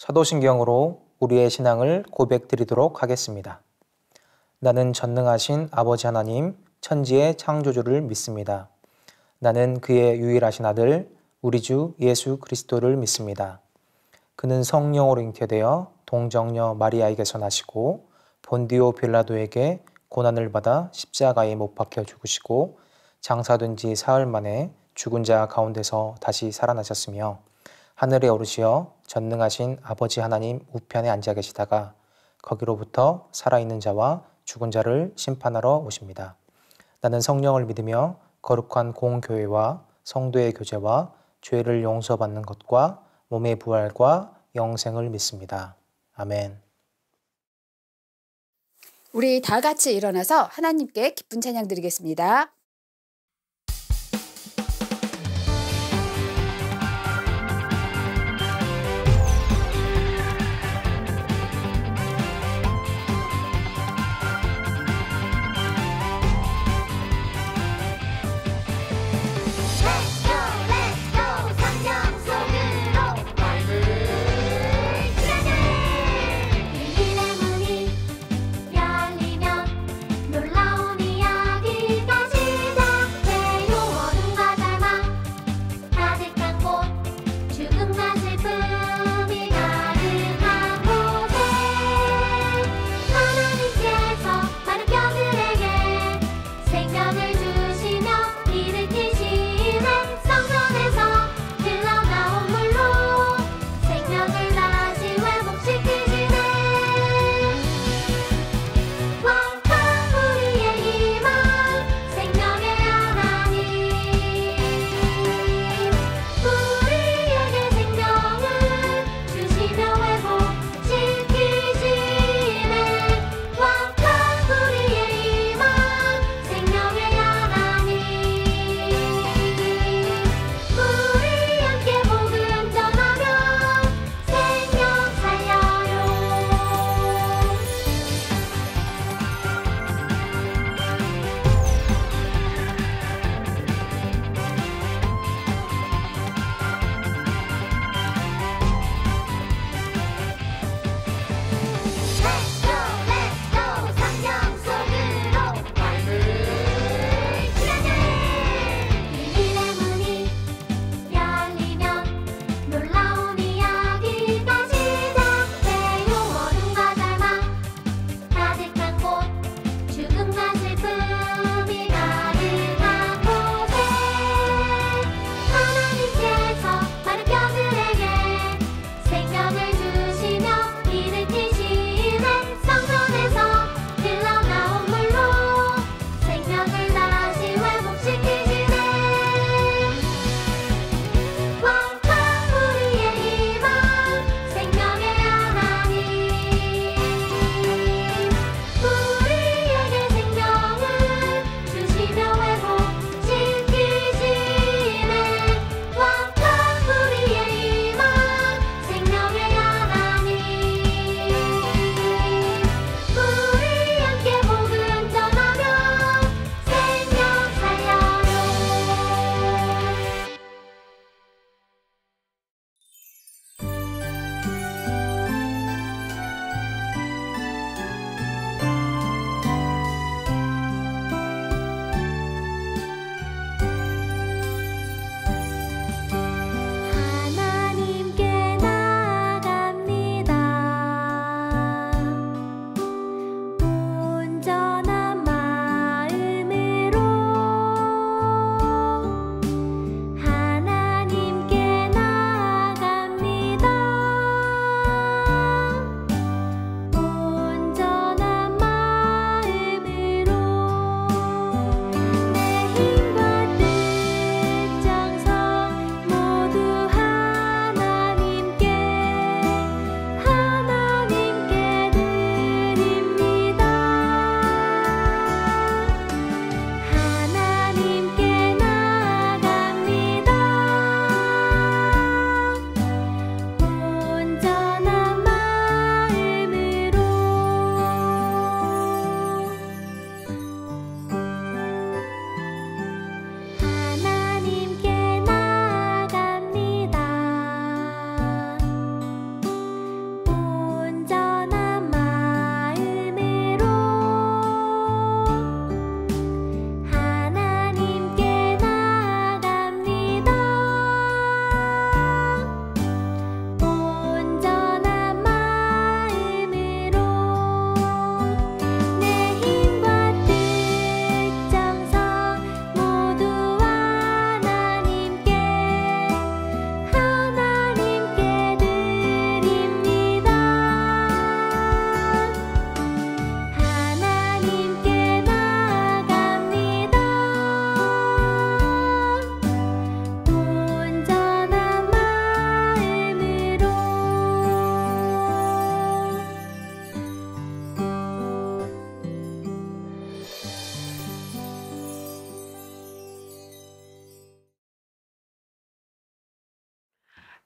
사도신경으로 우리의 신앙을 고백드리도록 하겠습니다. 나는 전능하신 아버지 하나님, 천지의 창조주를 믿습니다. 나는 그의 유일하신 아들, 우리 주 예수 그리스도를 믿습니다. 그는 성령으로 잉태되어 동정녀 마리아에게서 나시고 본디오 빌라도에게 고난을 받아 십자가에 못 박혀 죽으시고 장사된 지 사흘 만에 죽은 자 가운데서 다시 살아나셨으며 하늘에 오르시어 전능하신 아버지 하나님 우편에 앉아 계시다가 거기로부터 살아있는 자와 죽은 자를 심판하러 오십니다. 나는 성령을 믿으며 거룩한 공교회와 성도의 교제와 죄를 용서받는 것과 몸의 부활과 영생을 믿습니다. 아멘. 우리 다 같이 일어나서 하나님께 기쁜 찬양 드리겠습니다. 놀라운 이야기까지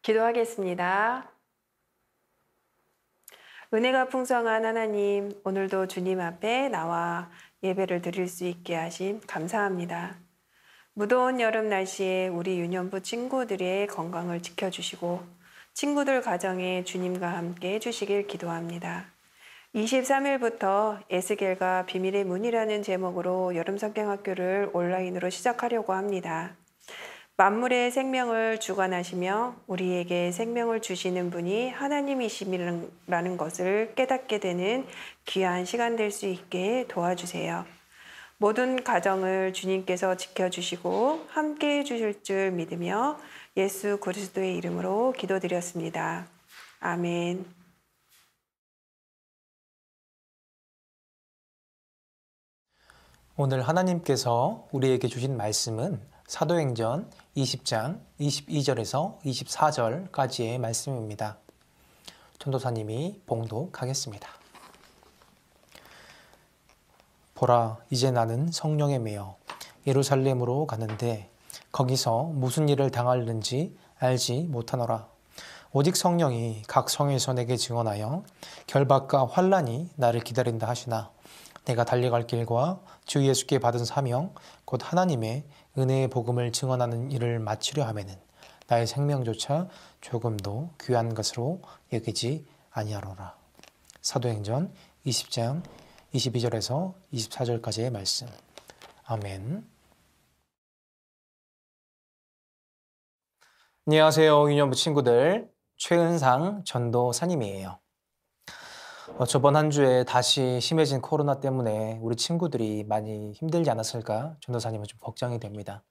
기도하겠습니다. 은혜가 풍성한 하나님, 오늘도 주님 앞에 나와 예배를 드릴 수 있게 하심 감사합니다. 무더운 여름 날씨에 우리 유년부 친구들의 건강을 지켜주시고 친구들 가정에 주님과 함께 해주시길 기도합니다. 23일부터 에스겔과 비밀의 문이라는 제목으로 여름 성경학교를 온라인으로 시작하려고 합니다. 만물의 생명을 주관하시며 우리에게 생명을 주시는 분이 하나님이시라는 것을 깨닫게 되는 귀한 시간 될 수 있게 도와주세요. 모든 가정을 주님께서 지켜주시고 함께해 주실 줄 믿으며 예수 그리스도의 이름으로 기도드렸습니다. 아멘. 오늘 하나님께서 우리에게 주신 말씀은 사도행전 20장 22절에서 24절까지의 말씀입니다. 전도사님이 봉독하겠습니다. 보라, 이제 나는 성령에 매여 예루살렘으로 가는데 거기서 무슨 일을 당하는지 알지 못하노라. 오직 성령이 각 성에서 내게 증언하여 결박과 환난이 나를 기다린다 하시나 내가 달려갈 길과 주 예수께 받은 사명 곧 하나님의 은혜의 복음을 증언하는 일을 마치려 하면은 나의 생명조차 조금도 귀한 것으로 여기지 아니하노라. 사도행전 20장 22절에서 24절까지의 말씀. 아멘. 안녕하세요, 유년부 친구들. 최은상 전도사님이에요. 저번 한 주에 다시 심해진 코로나 때문에 우리 친구들이 많이 힘들지 않았을까 전도사님은 좀 걱정이 됩니다.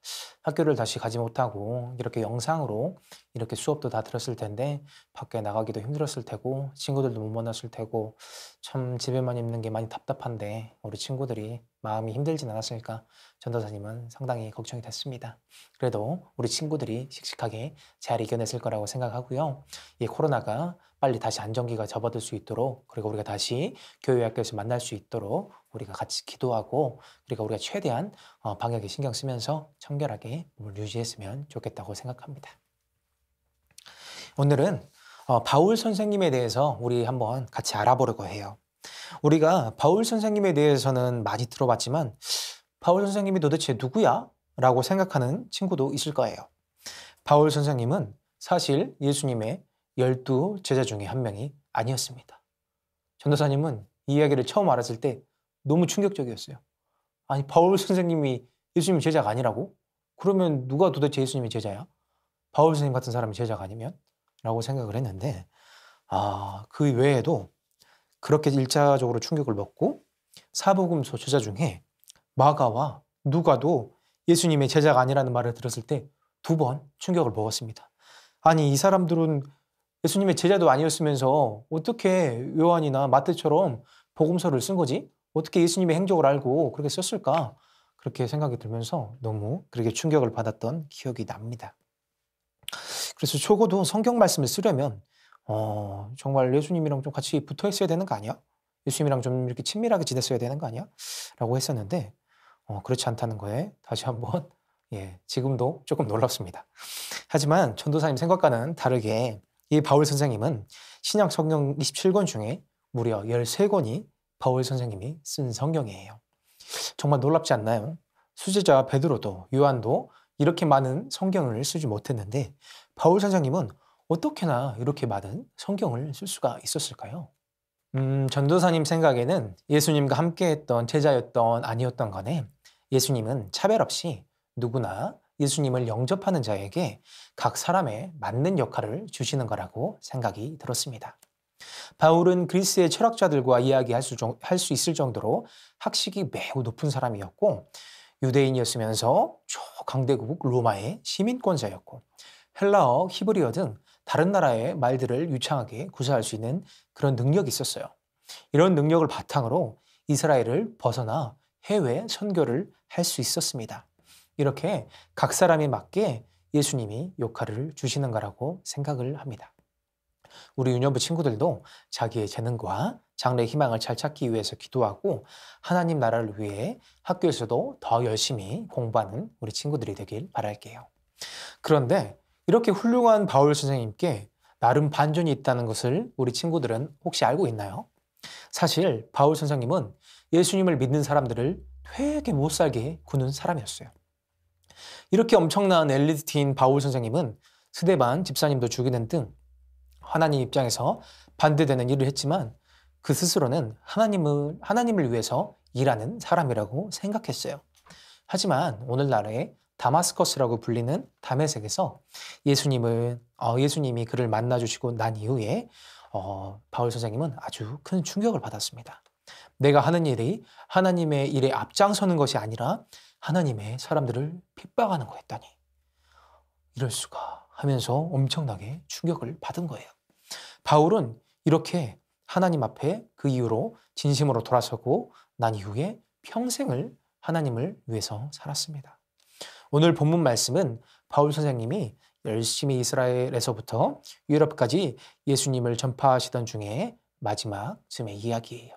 학교를 다시 가지 못하고 이렇게 영상으로 이렇게 수업도 다 들었을 텐데 밖에 나가기도 힘들었을 테고 친구들도 못 만났을 테고 참 집에만 있는 게 많이 답답한데 우리 친구들이 마음이 힘들진 않았을까 전도사님은 상당히 걱정이 됐습니다. 그래도 우리 친구들이 씩씩하게 잘 이겨냈을 거라고 생각하고요. 이 코로나가 빨리 다시 안정기가 접어들 수 있도록 그리고 우리가 다시 교회 학교에서 만날 수 있도록 우리가 같이 기도하고 그리고 우리가 최대한 방역에 신경 쓰면서 청결하게 몸을 유지했으면 좋겠다고 생각합니다. 오늘은 바울 선생님에 대해서 우리 한번 같이 알아보려고 해요. 우리가 바울 선생님에 대해서는 많이 들어봤지만 바울 선생님이 도대체 누구야? 라고 생각하는 친구도 있을 거예요. 바울 선생님은 사실 예수님의 12 제자 중에 한 명이 아니었습니다. 전도사님은 이 이야기를 처음 알았을 때 너무 충격적이었어요. 아니, 바울 선생님이 예수님의 제자가 아니라고? 그러면 누가 도대체 예수님의 제자야? 바울 선생님 같은 사람이 제자가 아니면? 라고 생각을 했는데 그 외에도 그렇게 일차적으로 충격을 먹고 사복음서 저자 중에 마가와 누가도 예수님의 제자가 아니라는 말을 들었을 때 2번 충격을 먹었습니다. 아니, 이 사람들은 예수님의 제자도 아니었으면서 어떻게 요한이나 마태처럼 복음서를 쓴 거지? 어떻게 예수님의 행적을 알고 그렇게 썼을까? 그렇게 생각이 들면서 너무 그렇게 충격을 받았던 기억이 납니다. 그래서 적어도 성경 말씀을 쓰려면 정말 예수님이랑 좀 같이 붙어 있어야 되는 거 아니야? 예수님이랑 좀 이렇게 친밀하게 지냈어야 되는 거 아니야? 라고 했었는데 그렇지 않다는 거에 다시 한번 지금도 조금 놀랍습니다. 하지만 전도사님 생각과는 다르게 이 바울 선생님은 신약 성경 27권 중에 무려 13권이 바울 선생님이 쓴 성경이에요. 정말 놀랍지 않나요? 수제자 베드로도 요한도 이렇게 많은 성경을 쓰지 못했는데 바울 선생님은 어떻게나 이렇게 많은 성경을 쓸 수가 있었을까요? 전도사님 생각에는 예수님과 함께했던 제자였던 아니었던 간에 예수님은 차별 없이 누구나 예수님을 영접하는 자에게 각 사람에 맞는 역할을 주시는 거라고 생각이 들었습니다. 바울은 그리스의 철학자들과 이야기할 수 있을 정도로 학식이 매우 높은 사람이었고 유대인이었으면서 초강대국 로마의 시민권자였고 헬라어, 히브리어 등 다른 나라의 말들을 유창하게 구사할 수 있는 그런 능력이 있었어요. 이런 능력을 바탕으로 이스라엘을 벗어나 해외 선교를 할 수 있었습니다. 이렇게 각 사람에 맞게 예수님이 역할을 주시는 거라고 생각을 합니다. 우리 유년부 친구들도 자기의 재능과 장래의 희망을 잘 찾기 위해서 기도하고 하나님 나라를 위해 학교에서도 더 열심히 공부하는 우리 친구들이 되길 바랄게요. 그런데 이렇게 훌륭한 바울 선생님께 나름 반전이 있다는 것을 우리 친구들은 혹시 알고 있나요? 사실 바울 선생님은 예수님을 믿는 사람들을 되게 못살게 구는 사람이었어요. 이렇게 엄청난 엘리트인 바울 선생님은 스데반 집사님도 죽이는 등 하나님 입장에서 반대되는 일을 했지만 그 스스로는 하나님을 위해서 일하는 사람이라고 생각했어요. 하지만 오늘날에 다마스커스라고 불리는 다메섹에서 예수님이 그를 만나주시고 난 이후에 바울 선생님은 아주 큰 충격을 받았습니다. 내가 하는 일이 하나님의 일에 앞장서는 것이 아니라 하나님의 사람들을 핍박하는 거였다니. 이럴 수가 하면서 엄청나게 충격을 받은 거예요. 바울은 이렇게 하나님 앞에 그 이후로 진심으로 돌아서고 난 이후에 평생을 하나님을 위해서 살았습니다. 오늘 본문 말씀은 바울 선생님이 열심히 이스라엘에서부터 유럽까지 예수님을 전파하시던 중에 마지막 쯤의 이야기예요.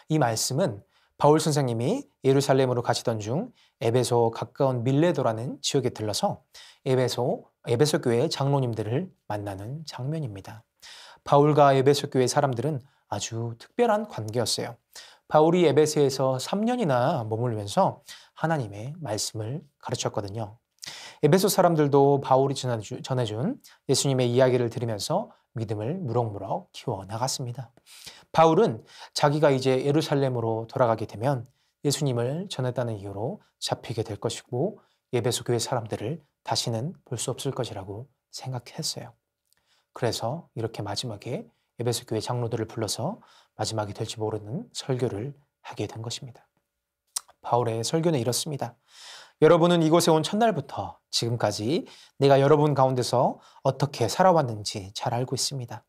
이 말씀은 바울 선생님이 예루살렘으로 가시던 중 에베소 가까운 밀레도라는 지역에 들러서 에베소 교회 장로님들을 만나는 장면입니다. 바울과 에베소 교회 사람들은 아주 특별한 관계였어요. 바울이 에베소에서 3년이나 머물면서 하나님의 말씀을 가르쳤거든요. 에베소 사람들도 바울이 전해준 예수님의 이야기를 들으면서 믿음을 무럭무럭 키워나갔습니다. 바울은 자기가 이제 예루살렘으로 돌아가게 되면 예수님을 전했다는 이유로 잡히게 될 것이고 에베소 교회 사람들을 다시는 볼 수 없을 것이라고 생각했어요. 그래서 이렇게 마지막에 에베소 교회 장로들을 불러서 마지막이 될지 모르는 설교를 하게 된 것입니다. 바울의 설교는 이렇습니다. 여러분은 이곳에 온 첫날부터 지금까지 내가 여러분 가운데서 어떻게 살아왔는지 잘 알고 있습니다.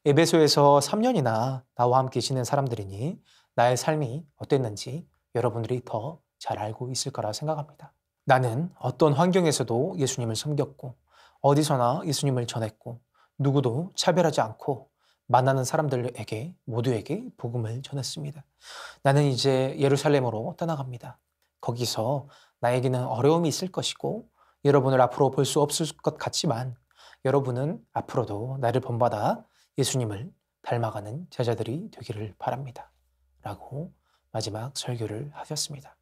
에베소에서 3년이나 나와 함께 지낸 사람들이니 나의 삶이 어땠는지 여러분들이 더 잘 알고 있을 거라 생각합니다. 나는 어떤 환경에서도 예수님을 섬겼고 어디서나 예수님을 전했고 누구도 차별하지 않고 만나는 사람들에게 모두에게 복음을 전했습니다. 나는 이제 예루살렘으로 떠나갑니다. 거기서 나에게는 어려움이 있을 것이고 여러분을 앞으로 볼 수 없을 것 같지만 여러분은 앞으로도 나를 본받아 예수님을 닮아가는 제자들이 되기를 바랍니다. 라고 마지막 설교를 하셨습니다.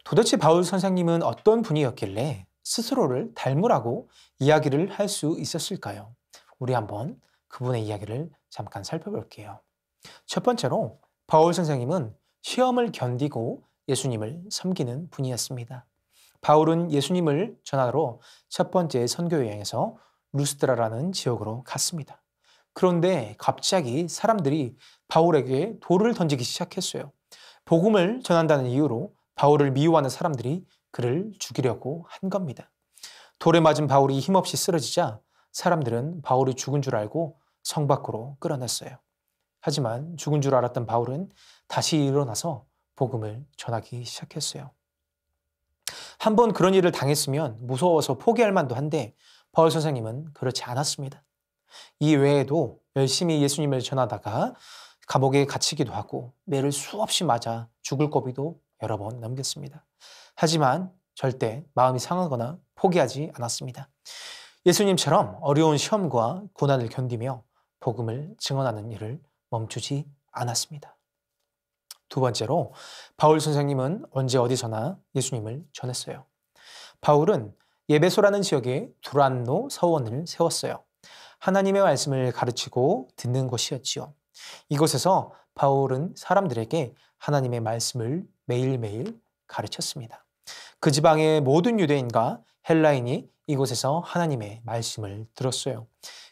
도대체 바울 선생님은 어떤 분이었길래 스스로를 닮으라고 이야기를 할 수 있었을까요? 우리 한번 그분의 이야기를 잠깐 살펴볼게요. 첫 번째로 바울 선생님은 시험을 견디고 예수님을 섬기는 분이었습니다. 바울은 예수님을 전하러 첫 번째 선교 여행에서 루스드라라는 지역으로 갔습니다. 그런데 갑자기 사람들이 바울에게 돌을 던지기 시작했어요. 복음을 전한다는 이유로 바울을 미워하는 사람들이 그를 죽이려고 한 겁니다. 돌에 맞은 바울이 힘없이 쓰러지자 사람들은 바울이 죽은 줄 알고 성 밖으로 끌어냈어요. 하지만 죽은 줄 알았던 바울은 다시 일어나서 복음을 전하기 시작했어요. 한번 그런 일을 당했으면 무서워서 포기할 만도 한데 바울 선생님은 그렇지 않았습니다. 이 외에도 열심히 예수님을 전하다가 감옥에 갇히기도 하고 매를 수없이 맞아 죽을 고비도 여러 번 넘겼습니다. 하지만 절대 마음이 상하거나 포기하지 않았습니다. 예수님처럼 어려운 시험과 고난을 견디며 복음을 증언하는 일을 멈추지 않았습니다. 두 번째로 바울 선생님은 언제 어디서나 예수님을 전했어요. 바울은 예베소라는 지역에 두란노 서원을 세웠어요. 하나님의 말씀을 가르치고 듣는 곳이었지요. 이곳에서 바울은 사람들에게 하나님의 말씀을 매일매일 가르쳤습니다. 그 지방의 모든 유대인과 헬라인이 이곳에서 하나님의 말씀을 들었어요.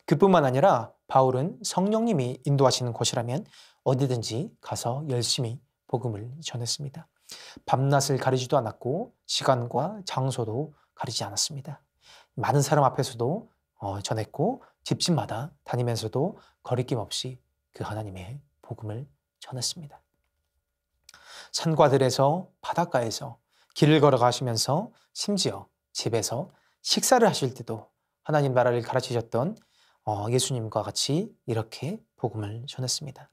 그뿐만 아니라 바울은 성령님이 인도하시는 곳이라면 어디든지 가서 열심히 복음을 전했습니다. 밤낮을 가리지도 않았고 시간과 장소도 가리지 않았습니다. 많은 사람 앞에서도 전했고 집집마다 다니면서도 거리낌 없이 그 하나님의 복음을 전했습니다. 산과들에서 바닷가에서 길을 걸어가시면서 심지어 집에서 식사를 하실 때도 하나님 나라를 가르치셨던 예수님과 같이 이렇게 복음을 전했습니다.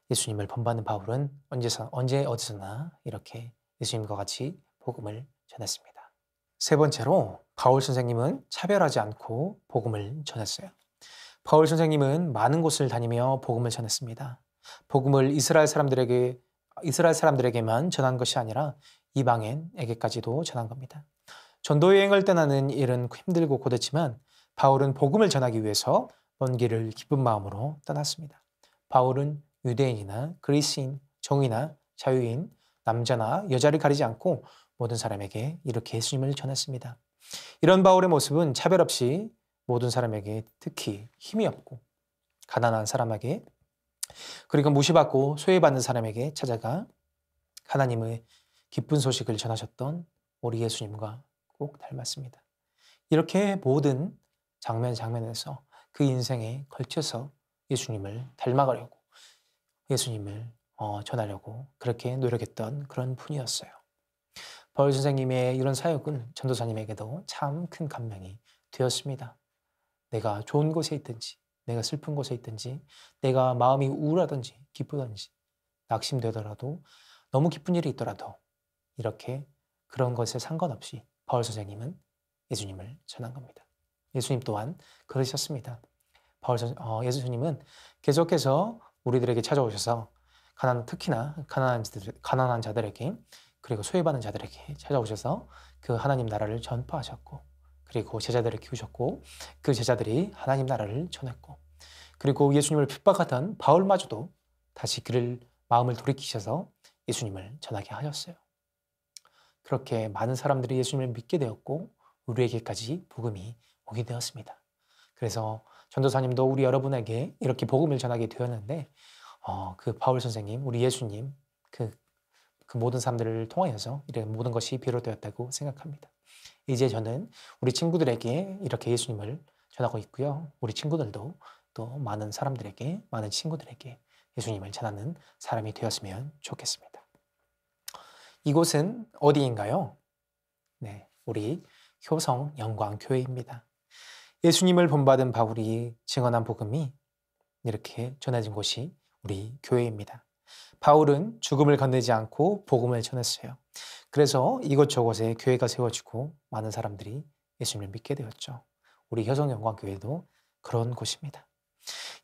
예수님을 본받는 바울은 언제 어디서나 이렇게 예수님과 같이 복음을 전했습니다. 세 번째로 바울 선생님은 차별하지 않고 복음을 전했어요. 바울 선생님은 많은 곳을 다니며 복음을 전했습니다. 복음을 이스라엘 사람들에게만 전한 것이 아니라 이방인에게까지도 전한 겁니다. 전도 여행을 떠나는 일은 힘들고 고됐지만 바울은 복음을 전하기 위해서 먼 길을 기쁜 마음으로 떠났습니다. 바울은 유대인이나 그리스인, 종이나 자유인, 남자나 여자를 가리지 않고 모든 사람에게 이렇게 예수님을 전했습니다. 이런 바울의 모습은 차별 없이 모든 사람에게, 특히 힘이 없고 가난한 사람에게, 그리고 무시받고 소외받는 사람에게 찾아가 하나님의 기쁜 소식을 전하셨던 우리 예수님과 꼭 닮았습니다. 이렇게 모든 장면에서 그 인생에 걸쳐서 예수님을 닮아가려고, 예수님을 전하려고 그렇게 노력했던 그런 분이었어요. 바울 선생님의 이런 사역은 전도사님에게도 참 큰 감명이 되었습니다. 내가 좋은 곳에 있든지, 내가 슬픈 곳에 있든지, 내가 마음이 우울하든지 기쁘든지, 낙심되더라도, 너무 기쁜 일이 있더라도 이렇게 그런 것에 상관없이 바울 선생님은 예수님을 전한 겁니다. 예수님 또한 그러셨습니다. 예수님은 계속해서 우리들에게 찾아오셔서 특히나 가난한 자들에게, 그리고 소외받는 자들에게 찾아오셔서 그 하나님 나라를 전파하셨고, 그리고 제자들을 키우셨고, 그 제자들이 하나님 나라를 전했고, 그리고 예수님을 핍박하던 바울마저도 다시 마음을 돌이키셔서 예수님을 전하게 하셨어요. 그렇게 많은 사람들이 예수님을 믿게 되었고 우리에게까지 복음이 오게 되었습니다. 그래서 전도사님도 우리 여러분에게 이렇게 복음을 전하게 되었는데 그 바울 선생님, 우리 예수님, 그 모든 사람들을 통하여서 이런 모든 것이 비롯되었다고 생각합니다. 이제 저는 우리 친구들에게 이렇게 예수님을 전하고 있고요. 우리 친구들도 또 많은 사람들에게, 많은 친구들에게 예수님을 전하는 사람이 되었으면 좋겠습니다. 이곳은 어디인가요? 네, 우리 효성 영광교회입니다. 예수님을 본받은 바울이 증언한 복음이 이렇게 전해진 곳이 우리 교회입니다. 바울은 죽음을 건너지 않고 복음을 전했어요. 그래서 이곳저곳에 교회가 세워지고 많은 사람들이 예수님을 믿게 되었죠. 우리 효성영광교회도 그런 곳입니다.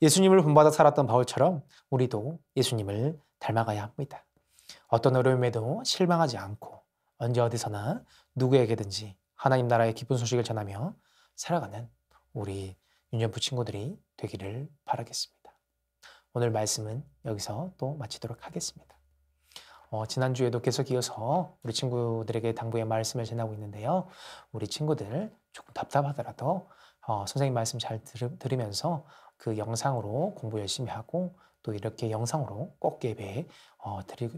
예수님을 본받아 살았던 바울처럼 우리도 예수님을 닮아가야 합니다. 어떤 어려움에도 실망하지 않고 언제 어디서나 누구에게든지 하나님 나라의 기쁜 소식을 전하며 살아가는 우리 유년부 친구들이 되기를 바라겠습니다. 오늘 말씀은 여기서 또 마치도록 하겠습니다. 지난주에도 계속 이어서 우리 친구들에게 당부의 말씀을 전하고 있는데요. 우리 친구들 조금 답답하더라도 선생님 말씀 잘 들으면서 그 영상으로 공부 열심히 하고 또 이렇게 영상으로 꼭 예배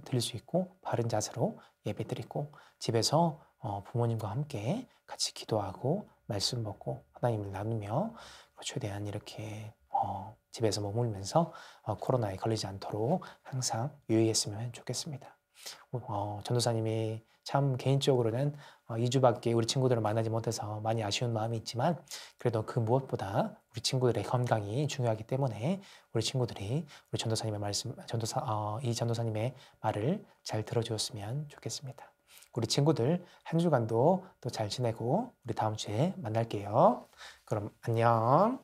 드릴 수 있고 바른 자세로 예배 드리고 집에서 부모님과 함께 같이 기도하고 말씀 먹고 하나님을 나누며 최대한 이렇게 집에서 머물면서 코로나에 걸리지 않도록 항상 유의했으면 좋겠습니다. 전도사님이 참 개인적으로는 2주밖에 우리 친구들을 만나지 못해서 많이 아쉬운 마음이 있지만 그래도 그 무엇보다 우리 친구들의 건강이 중요하기 때문에 우리 친구들이 우리 전도사님의 이 전도사님의 말을 잘 들어주었으면 좋겠습니다. 우리 친구들 한 주간도 또 잘 지내고 우리 다음 주에 만날게요. 그럼 안녕.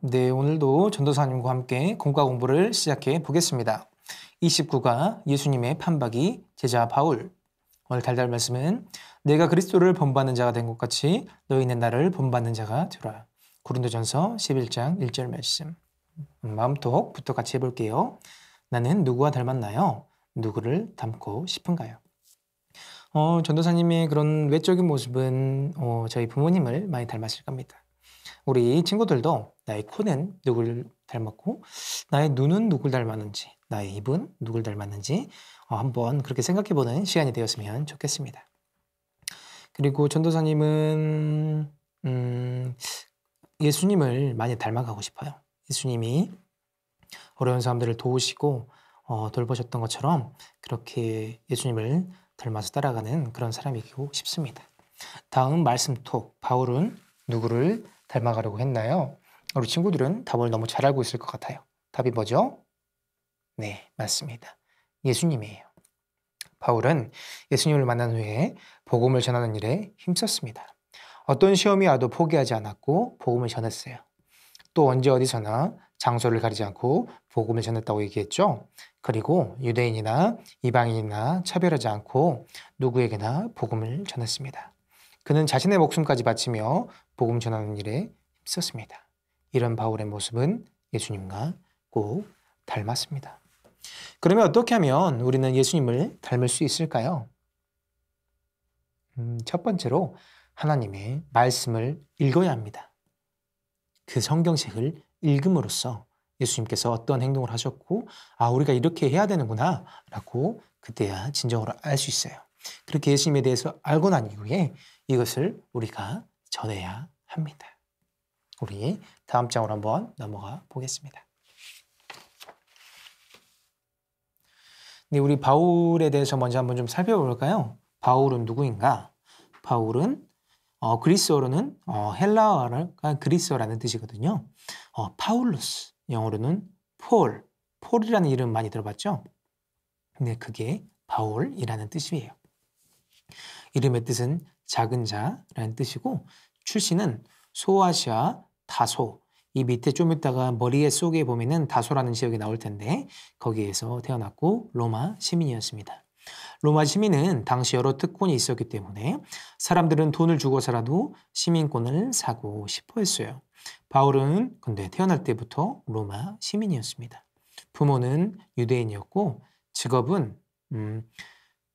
네, 오늘도 전도사님과 함께 공과 공부를 시작해 보겠습니다. 29가 예수님의 판박이 제자 바울. 오늘 달달 말씀은 내가 그리스도를 본받는 자가 된 것 같이 너희는 나를 본받는 자가 되라. 고린도전서 11장 1절 말씀. 마음톡부터 같이 해볼게요. 나는 누구와 닮았나요? 누구를 닮고 싶은가요? 전도사님의 그런 외적인 모습은 저희 부모님을 많이 닮았을 겁니다. 우리 친구들도 나의 코는 누굴 닮았고 나의 눈은 누굴 닮았는지 나의 입은 누굴 닮았는지 한번 그렇게 생각해보는 시간이 되었으면 좋겠습니다. 그리고 전도사님은 예수님을 많이 닮아가고 싶어요. 예수님이 어려운 사람들을 도우시고 돌보셨던 것처럼 그렇게 예수님을 닮아서 따라가는 그런 사람이고 싶습니다. 다음 말씀톡. 바울은 누구를 닮아가려고 했나요? 우리 친구들은 답을 너무 잘 알고 있을 것 같아요. 답이 뭐죠? 네, 맞습니다. 예수님이에요. 바울은 예수님을 만난 후에 복음을 전하는 일에 힘썼습니다. 어떤 시험이 와도 포기하지 않았고 복음을 전했어요. 또 언제 어디서나 장소를 가리지 않고 복음을 전했다고 얘기했죠. 그리고 유대인이나 이방인이나 차별하지 않고 누구에게나 복음을 전했습니다. 그는 자신의 목숨까지 바치며 복음 전하는 일에 힘썼습니다. 이런 바울의 모습은 예수님과 꼭 닮았습니다. 그러면 어떻게 하면 우리는 예수님을 닮을 수 있을까요? 첫 번째로 하나님의 말씀을 읽어야 합니다. 그 성경책을 읽음으로써 예수님께서 어떤 행동을 하셨고 우리가 이렇게 해야 되는구나 라고 그때야 진정으로 알 수 있어요. 그렇게 예수님에 대해서 알고 난 이후에 이것을 우리가 전해야 합니다. 우리 다음 장으로 한번 넘어가 보겠습니다. 네, 우리 바울에 대해서 먼저 한번 좀 살펴볼까요? 바울은 누구인가? 바울은 그리스어로는 헬라어가 그리스어라는 뜻이거든요. 파울루스, 영어로는 폴이라는 이름 많이 들어봤죠? 근데 그게 바울이라는 뜻이에요. 이름의 뜻은 작은 자라는 뜻이고 출신은 소아시아 다소, 이 밑에 좀 있다가 머리에 속에 보면은 다소라는 지역이 나올 텐데 거기에서 태어났고 로마 시민이었습니다. 로마 시민은 당시 여러 특권이 있었기 때문에 사람들은 돈을 주고서라도 시민권을 사고 싶어 했어요. 바울은 근데 태어날 때부터 로마 시민이었습니다. 부모는 유대인이었고 직업은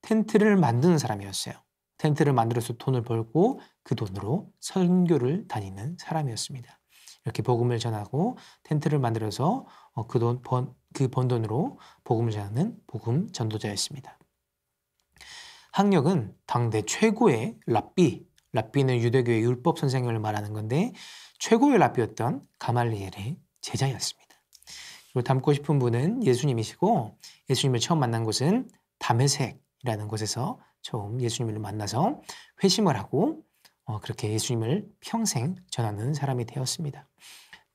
텐트를 만드는 사람이었어요. 텐트를 만들어서 돈을 벌고 그 돈으로 선교를 다니는 사람이었습니다. 이렇게 복음을 전하고 텐트를 만들어서 그 번 돈으로 복음을 전하는 복음 전도자였습니다. 학력은 당대 최고의 랍비는 유대교의 율법 선생님을 말하는 건데 최고의 랍비였던 가말리엘의 제자였습니다. 그리고 닮고 싶은 분은 예수님이시고 예수님을 처음 만난 곳은 다메섹이라는 곳에서 처음 예수님을 만나서 회심을 하고 그렇게 예수님을 평생 전하는 사람이 되었습니다.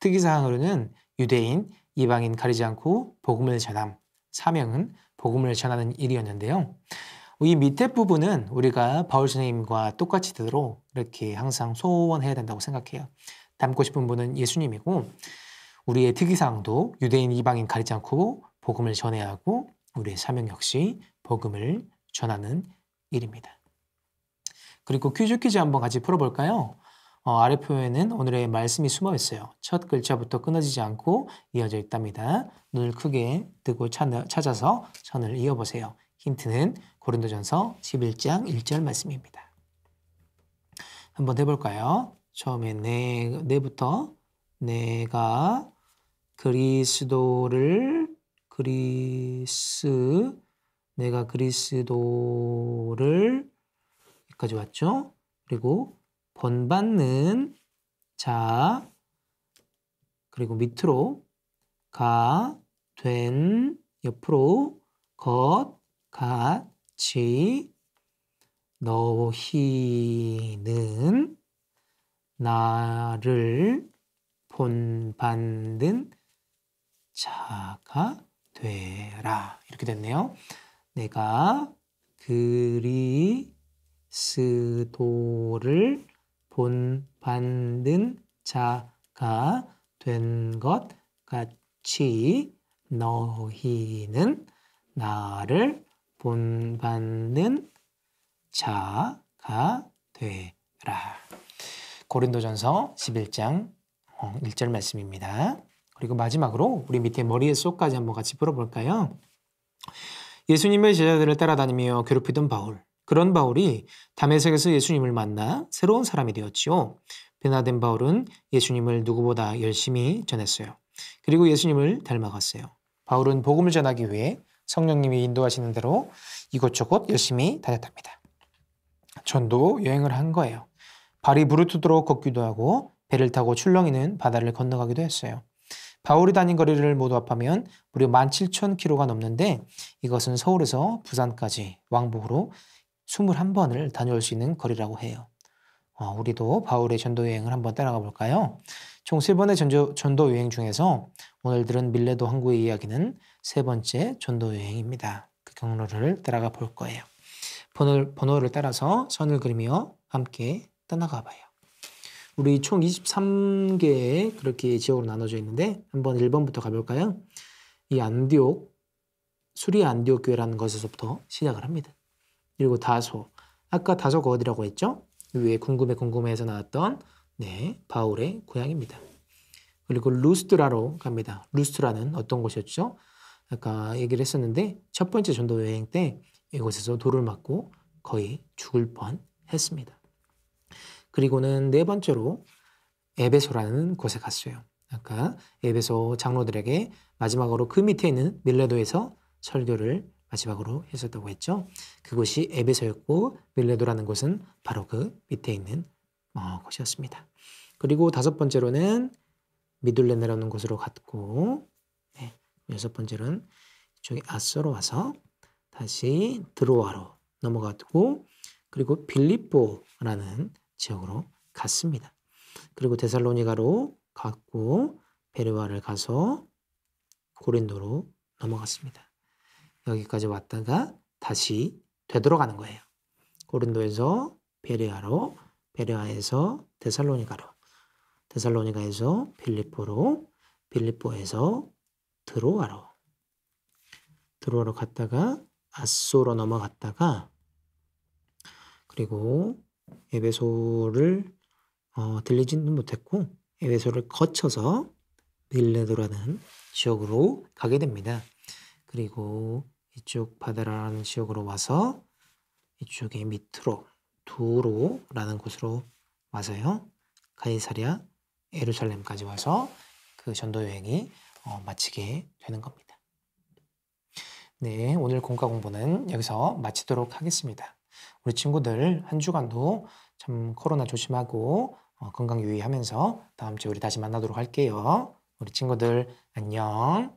특이사항으로는 유대인, 이방인 가리지 않고 복음을 전함, 사명은 복음을 전하는 일이었는데요. 이 밑에 부분은 우리가 바울 선생님과 똑같이 되도록 이렇게 항상 소원해야 된다고 생각해요. 닮고 싶은 분은 예수님이고 우리의 특이사항도 유대인, 이방인 가리지 않고 복음을 전해야 하고 우리의 사명 역시 복음을 전하는 일입니다. 그리고 퀴즈 한번 같이 풀어볼까요? 아래 표에는 오늘의 말씀이 숨어 있어요. 첫 글자부터 끊어지지 않고 이어져 있답니다. 눈을 크게 뜨고 찾아서 선을 이어보세요. 힌트는 고린도전서 11장 1절 말씀입니다. 한번 해볼까요? 처음에 내부터 내가 그리스도를 여기까지 왔죠? 그리고 본받는 자, 그리고 밑으로 된 옆으로 것 같이 너희는 나를 본받는 자가 되라. 이렇게 됐네요. 내가 그리스도를 본받는 자가 된 것 같이 너희는 나를 본받는 자가 되라. 고린도전서 11장 1절 말씀입니다. 그리고 마지막으로 우리 밑에 머리에 쏙까지 한번 같이 풀어볼까요? 예수님의 제자들을 따라다니며 괴롭히던 바울. 그런 바울이 다메섹에서 예수님을 만나 새로운 사람이 되었지요. 변화된 바울은 예수님을 누구보다 열심히 전했어요. 그리고 예수님을 닮아갔어요. 바울은 복음을 전하기 위해 성령님이 인도하시는 대로 이곳저곳 열심히 다녔답니다. 전도 여행을 한 거예요. 발이 부르트도록 걷기도 하고 배를 타고 출렁이는 바다를 건너가기도 했어요. 바울이 다닌 거리를 모두 합하면 무려 17,000km가 넘는데 이것은 서울에서 부산까지 왕복으로 21번을 다녀올 수 있는 거리라고 해요. 우리도 바울의 전도여행을 한번 따라가 볼까요? 총 3번의 전도여행 중에서 오늘 들은 밀레도 항구의 이야기는 3번째 전도여행입니다. 경로를 따라가 볼 거예요. 번호를 따라서 선을 그리며 함께 떠나가 봐요. 우리 총 23개의 그렇게 지역으로 나눠져 있는데 한번 1번부터 가볼까요? 이 안디옥, 수리 안디옥 교회라는 것에서부터 시작을 합니다. 그리고 다소, 아까 다소가 어디라고 했죠? 위에 궁금해에서 나왔던 바울의 고향입니다. 그리고 루스트라로 갑니다. 루스트라는 어떤 곳이었죠? 아까 얘기를 했었는데 첫 번째 전도 여행 때 이곳에서 돌을 맞고 거의 죽을 뻔했습니다. 그리고는 네 번째로 에베소라는 곳에 갔어요. 아까 에베소 장로들에게 마지막으로 그 밑에 있는 밀레도에서 설교를 마지막으로 했었다고 했죠. 그곳이 에베소였고 밀레도라는 곳은 바로 그 밑에 있는 곳이었습니다. 그리고 다섯 번째로는 미둘레네라는 곳으로 갔고 여섯 번째로는 이쪽에 아소로 와서 다시 드로아로 넘어갔고 그리고 빌립보라는 지역으로 갔습니다. 그리고 데살로니가로 갔고 베레와를 가서 고린도로 넘어갔습니다. 여기까지 왔다가 다시 되돌아가는 거예요. 고린도에서 베레아로, 베레아에서 데살로니가로, 데살로니가에서 빌립보로, 빌립보에서 드로아로 갔다가 아소로 넘어갔다가 그리고 에베소를 들리지는 못했고 에베소를 거쳐서 밀레도라는 지역으로 가게 됩니다. 그리고 이쪽 바다라는 지역으로 와서 이쪽에 밑으로 두로라는 곳으로 와서요. 가이사랴, 예루살렘까지 와서 그 전도 여행이 마치게 되는 겁니다. 네, 오늘 공과 공부는 여기서 마치도록 하겠습니다. 우리 친구들 한 주간도 참 코로나 조심하고 건강 유의하면서 다음 주에 우리 다시 만나도록 할게요. 우리 친구들 안녕.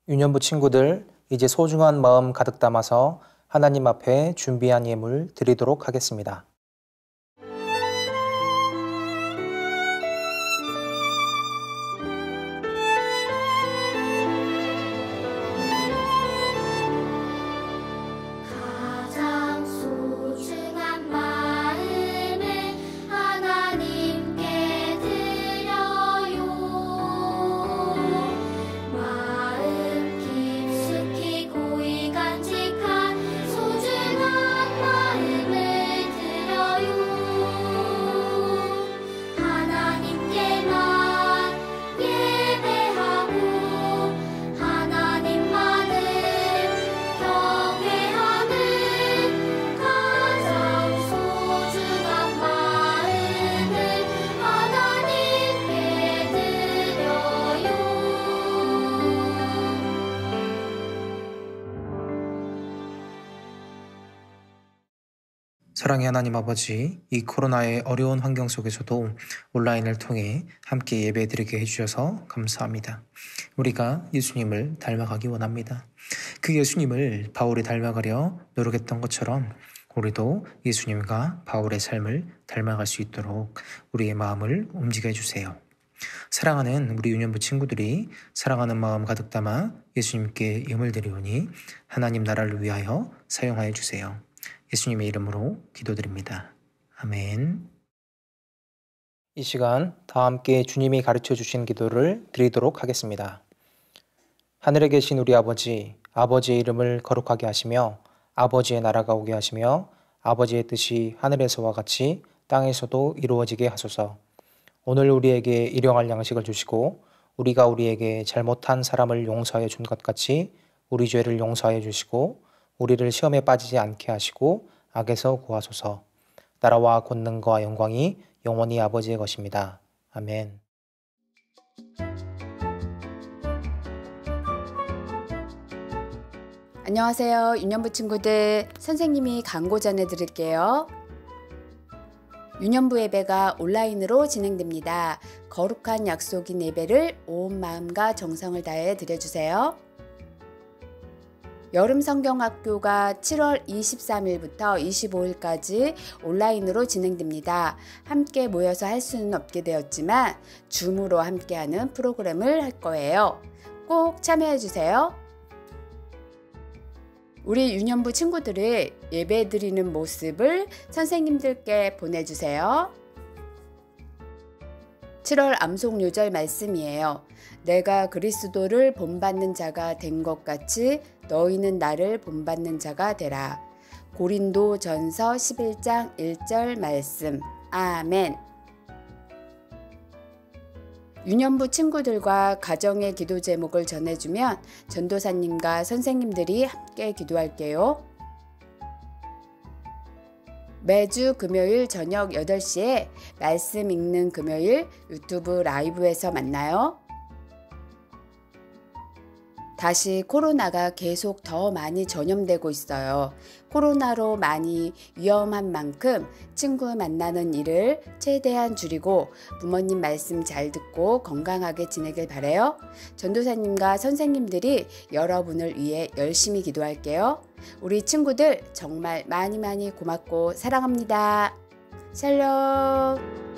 유년부 친구들 이제 소중한 마음 가득 담아서 하나님 앞에 준비한 예물 드리도록 하겠습니다. 사랑의 하나님 아버지, 이 코로나의 어려운 환경 속에서도 온라인을 통해 함께 예배드리게 해주셔서 감사합니다. 우리가 예수님을 닮아가기 원합니다. 그 예수님을 바울이 닮아가려 노력했던 것처럼 우리도 예수님과 바울의 삶을 닮아갈 수 있도록 우리의 마음을 움직여 주세요. 사랑하는 우리 유년부 친구들이 사랑하는 마음 가득 담아 예수님께 예물 드리오니 하나님 나라를 위하여 사용하여 주세요. 예수님의 이름으로 기도드립니다. 아멘. 이 시간 다 함께 주님이 가르쳐 주신 기도를 드리도록 하겠습니다. 하늘에 계신 우리 아버지, 아버지의 이름을 거룩하게 하시며 아버지의 나라가 오게 하시며 아버지의 뜻이 하늘에서와 같이 땅에서도 이루어지게 하소서. 오늘 우리에게 일용할 양식을 주시고 우리가 우리에게 잘못한 사람을 용서해 준 것 같이 우리 죄를 용서해 주시고 우리를 시험에 빠지지 않게 하시고 악에서 구하소서. 나라와 권능과 영광이 영원히 아버지의 것입니다. 아멘. 안녕하세요. 유년부 친구들. 선생님이 광고 전해드릴게요. 유년부 예배가 온라인으로 진행됩니다. 거룩한 약속인 예배를 온 마음과 정성을 다해 드려주세요. 여름 성경학교가 7월 23일부터 25일까지 온라인으로 진행됩니다. 함께 모여서 할 수는 없게 되었지만 줌으로 함께하는 프로그램을 할 거예요. 꼭 참여해 주세요. 우리 유년부 친구들의 예배 드리는 모습을 선생님들께 보내주세요. 7월 암송 요절 말씀이에요. 내가 그리스도를 본받는 자가 된 것 같이 너희는 나를 본받는 자가 되라. 고린도전서 11장 1절 말씀. 아멘. 유년부 친구들과 가정의 기도 제목을 전해주면 전도사님과 선생님들이 함께 기도할게요. 매주 금요일 저녁 8시에 말씀 읽는 금요일 유튜브 라이브에서 만나요. 다시 코로나가 계속 더 많이 전염되고 있어요. 코로나로 많이 위험한 만큼 친구 만나는 일을 최대한 줄이고 부모님 말씀 잘 듣고 건강하게 지내길 바라요. 전도사님과 선생님들이 여러분을 위해 열심히 기도할게요. 우리 친구들 정말 많이 고맙고 사랑합니다. 샬롬.